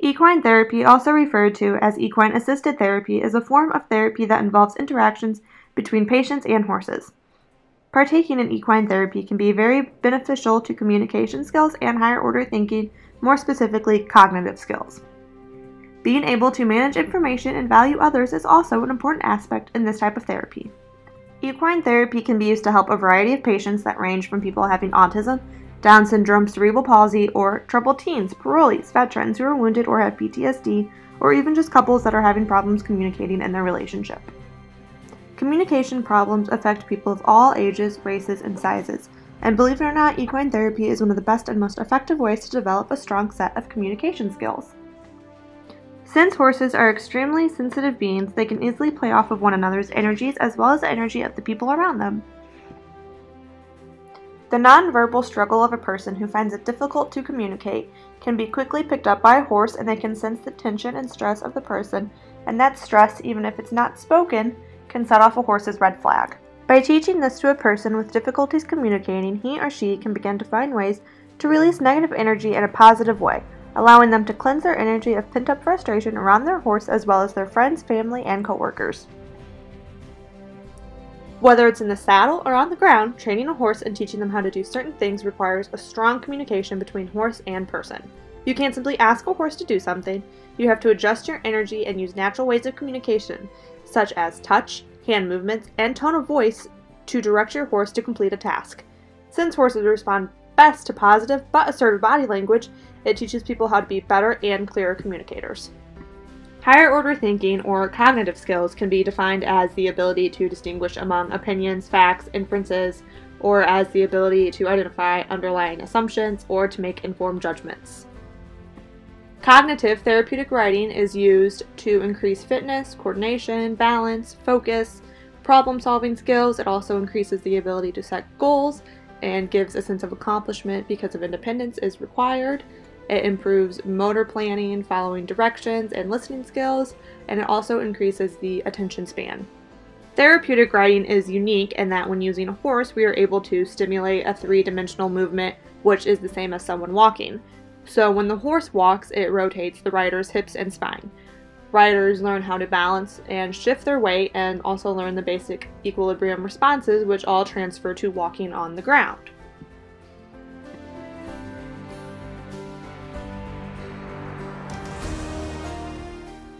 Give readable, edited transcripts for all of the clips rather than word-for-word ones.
Equine therapy, also referred to as equine-assisted therapy, is a form of therapy that involves interactions between patients and horses. Partaking in equine therapy can be very beneficial to communication skills and higher-order thinking, more specifically cognitive skills. Being able to manage information and value others is also an important aspect in this type of therapy. Equine therapy can be used to help a variety of patients that range from people having autism, Down syndrome, cerebral palsy, or troubled teens, parolees, veterans who are wounded or have PTSD, or even just couples that are having problems communicating in their relationship. Communication problems affect people of all ages, races, and sizes, and believe it or not, equine therapy is one of the best and most effective ways to develop a strong set of communication skills. Since horses are extremely sensitive beings, they can easily play off of one another's energies as well as the energy of the people around them. The nonverbal struggle of a person who finds it difficult to communicate can be quickly picked up by a horse, and they can sense the tension and stress of the person, and that stress, even if it's not spoken, can set off a horse's red flag. By teaching this to a person with difficulties communicating, he or she can begin to find ways to release negative energy in a positive way, allowing them to cleanse their energy of pent-up frustration around their horse as well as their friends, family, and coworkers. Whether it's in the saddle or on the ground, training a horse and teaching them how to do certain things requires a strong communication between horse and person. You can't simply ask a horse to do something. You have to adjust your energy and use natural ways of communication, such as touch, hand movements, and tone of voice to direct your horse to complete a task. Since horses respond best to positive but assertive body language, it teaches people how to be better and clearer communicators. Higher order thinking, or cognitive skills, can be defined as the ability to distinguish among opinions, facts, inferences, or as the ability to identify underlying assumptions or to make informed judgments. Cognitive therapeutic riding is used to increase fitness, coordination, balance, focus, problem-solving skills. It also increases the ability to set goals and gives a sense of accomplishment because of independence is required. It improves motor planning, following directions, and listening skills, and it also increases the attention span. Therapeutic riding is unique in that when using a horse, we are able to stimulate a three-dimensional movement, which is the same as someone walking. So when the horse walks, it rotates the rider's hips and spine. Riders learn how to balance and shift their weight and also learn the basic equilibrium responses, which all transfer to walking on the ground.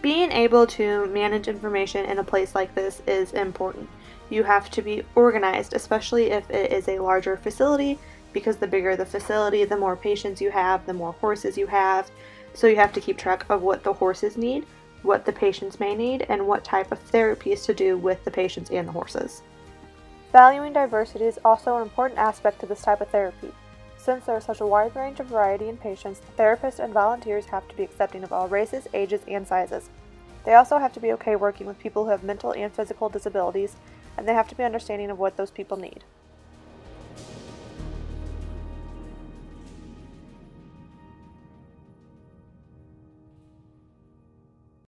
Being able to manage information in a place like this is important. You have to be organized, especially if it is a larger facility, because the bigger the facility, the more patients you have, the more horses you have. So you have to keep track of what the horses need, what the patients may need, and what type of therapies to do with the patients and the horses. Valuing diversity is also an important aspect to this type of therapy. Since there is such a wide range of variety in patients, the therapists and volunteers have to be accepting of all races, ages, and sizes. They also have to be okay working with people who have mental and physical disabilities, and they have to be understanding of what those people need.